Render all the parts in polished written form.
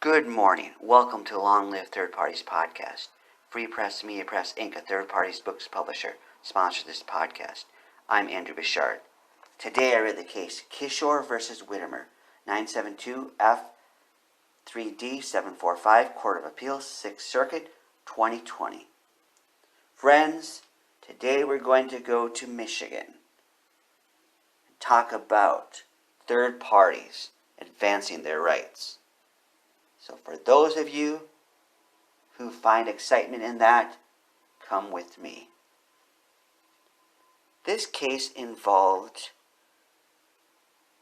Good morning. Welcome to Long Live Third Parties Podcast. Free Press Media Press Inc., a third parties books publisher, sponsors this podcast. I'm Andrew Bouchard. Today I read the case Kishore versus Whitmer, 972 F3D 745, Court of Appeals, 6th Circuit, 2020. Friends, today we're going to go to Michigan and talk about third parties advancing their rights. So for those of you who find excitement in that, come with me. This case involved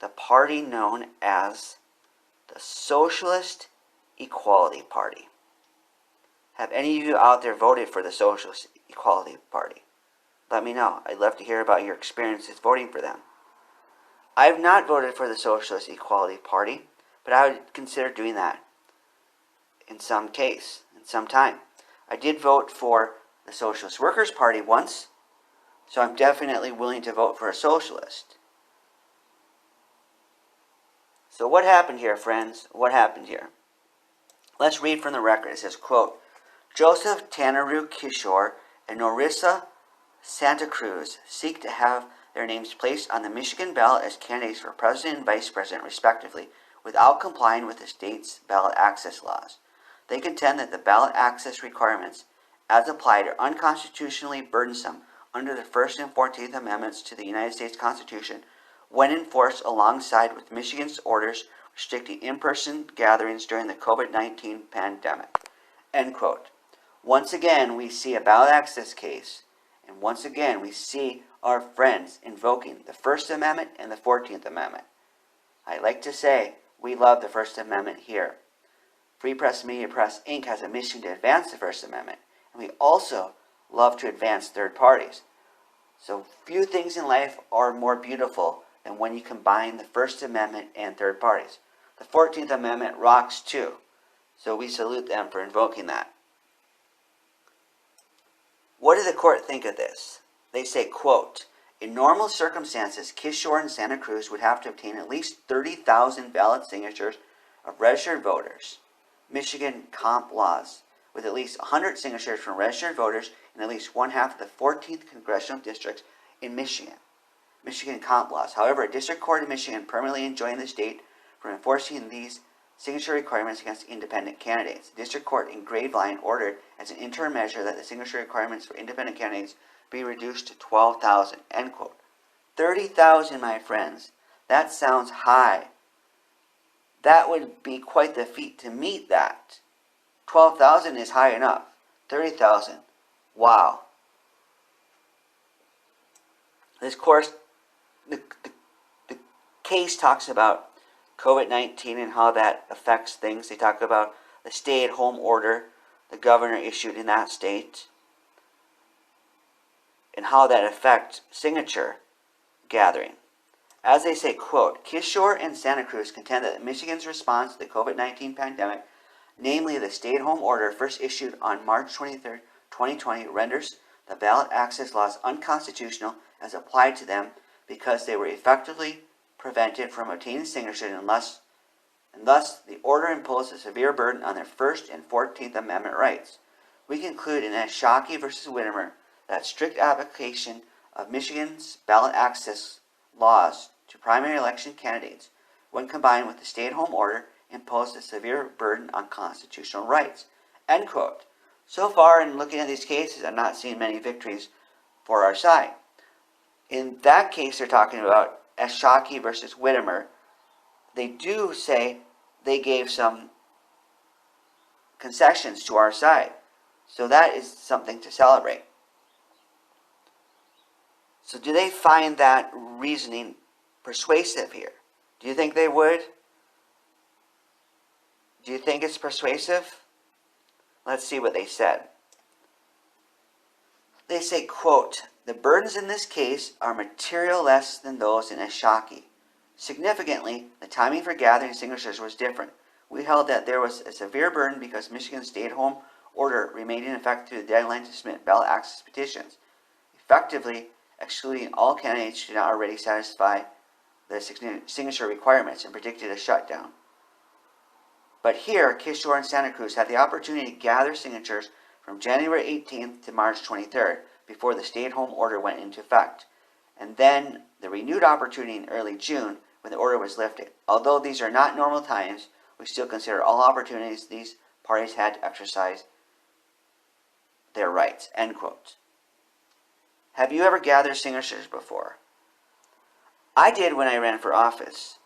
the party known as the Socialist Equality Party. Have any of you out there voted for the Socialist Equality Party? Let me know. I'd love to hear about your experiences voting for them. I've not voted for the Socialist Equality Party, but I would consider doing that in some time. I did vote for the Socialist Workers' Party once, so I'm definitely willing to vote for a socialist. So what happened here, friends? What happened here? Let's read from the record. It says, quote, Joseph Tanneru Kishore and Norissa Santa Cruz seek to have their names placed on the Michigan ballot as candidates for president and vice president, respectively, without complying with the state's ballot access laws. They contend that the ballot access requirements, as applied, are unconstitutionally burdensome under the First and 14th Amendments to the United States Constitution when enforced alongside with Michigan's orders restricting in-person gatherings during the COVID-19 pandemic. End quote. Once again, we see a ballot access case, and once again, we see our friends invoking the First Amendment and the 14th Amendment. I like to say we love the First Amendment here. Free Press Media Press Inc. has a mission to advance the First Amendment, and we also love to advance third parties. So few things in life are more beautiful than when you combine the First Amendment and third parties. The 14th Amendment rocks too, so we salute them for invoking that. What did the court think of this? They say, quote, in normal circumstances, Kishore and Santa Cruz would have to obtain at least 30,000 valid signatures of registered voters. Michigan comp laws, with at least 100 signatures from registered voters in at least one half of the 14th congressional districts in Michigan. Michigan comp laws. However, a district court in Michigan permanently enjoined the state from enforcing these signature requirements against independent candidates. The district court in Graveline ordered as an interim measure that the signature requirements for independent candidates be reduced to 12,000. End quote. 30,000, my friends. That sounds high. That would be quite the feat to meet that. 12,000 is high enough. 30,000. Wow. This course, the case talks about COVID-19 and how that affects things. They talk about the stay-at-home order the governor issued in that state and how that affects signature gathering. As they say, quote, Kishore and Santa Cruz contend that Michigan's response to the COVID-19 pandemic, namely the stay-at-home order first issued on March 23, 2020, renders the ballot access laws unconstitutional as applied to them because they were effectively prevented from obtaining signatures and thus the order imposed a severe burden on their First and 14th Amendment rights. We conclude in Shockey versus Whitmer that strict application of Michigan's ballot access laws to primary election candidates, when combined with the stay-at-home order, imposed a severe burden on constitutional rights. End quote. So far, in looking at these cases, I'm not seeing many victories for our side. In that case, they're talking about Shockey versus Whitmer. They do say they gave some concessions to our side. So that is something to celebrate. So do they find that reasoning persuasive here? Do you think they would? Do you think it's persuasive? Let's see what they said. They say, quote, the burdens in this case are material less than those in Shockey. Significantly, the timing for gathering signatures was different. We held that there was a severe burden because Michigan's stay-at-home order remained in effect through the deadline to submit ballot access petitions, effectively excluding all candidates who did not already satisfy the signature requirements and predicted a shutdown. But here, Kishore and Santa Cruz had the opportunity to gather signatures from January 18th to March 23rd before the stay-at-home order went into effect, and then the renewed opportunity in early June when the order was lifted. Although these are not normal times, we still consider all opportunities these parties had to exercise their rights. End quote. Have you ever gathered signatures before? I did when I ran for office.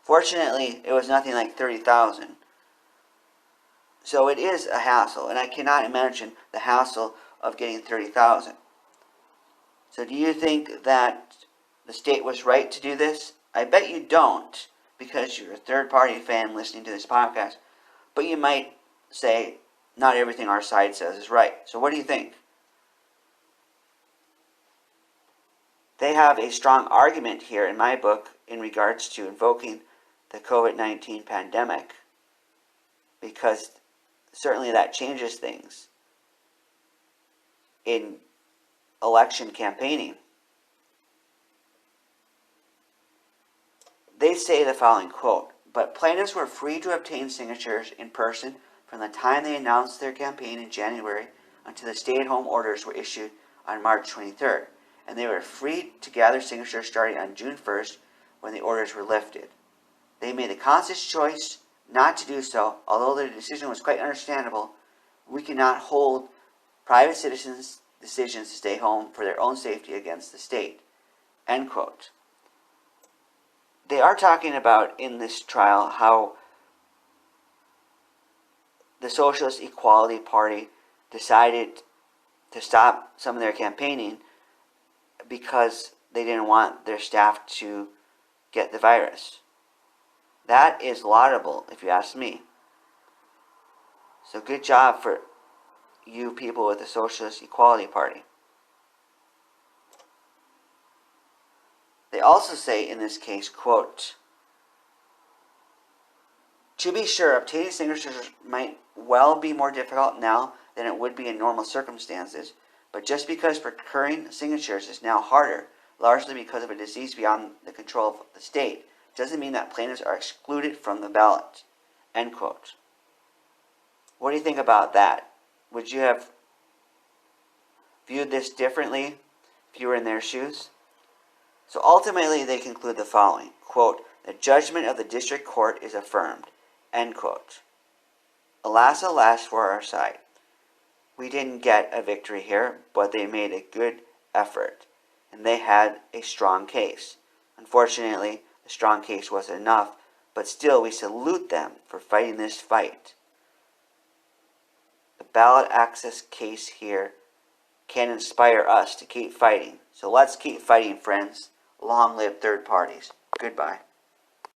Fortunately, it was nothing like 30,000. So it is a hassle, and I cannot imagine the hassle of getting 30,000. So do you think that the state was right to do this? I bet you don't, because you're a third-party fan listening to this podcast. But you might say, not everything our side says is right. So what do you think? They have a strong argument here in my book in regards to invoking the COVID-19 pandemic, because certainly that changes things in election campaigning. They say the following quote, "But plaintiffs were free to obtain signatures in person from the time they announced their campaign in January until the stay-at-home orders were issued on March 23rd, and they were free to gather signatures starting on June 1st when the orders were lifted. They made the conscious choice not to do so, although their decision was quite understandable. We cannot hold private citizens' decisions to stay home for their own safety against the state." End quote. They are talking about in this trial how the Socialist Equality Party decided to stop some of their campaigning because they didn't want their staff to get the virus. That is laudable, if you ask me. So good job for you people with the Socialist Equality Party. They also say in this case, quote, "To be sure, obtaining signatures might well be more difficult now than it would be in normal circumstances, but just because procuring signatures is now harder, largely because of a disease beyond the control of the state, doesn't mean that plaintiffs are excluded from the ballot." End quote. What do you think about that? Would you have viewed this differently if you were in their shoes? So ultimately they conclude the following, quote, "The judgment of the district court is affirmed." End quote. Alas, alas for our side. We didn't get a victory here, but they made a good effort, and they had a strong case. Unfortunately, the strong case wasn't enough, but still we salute them for fighting this fight. The ballot access case here can inspire us to keep fighting. So let's keep fighting, friends. Long live third parties. Goodbye.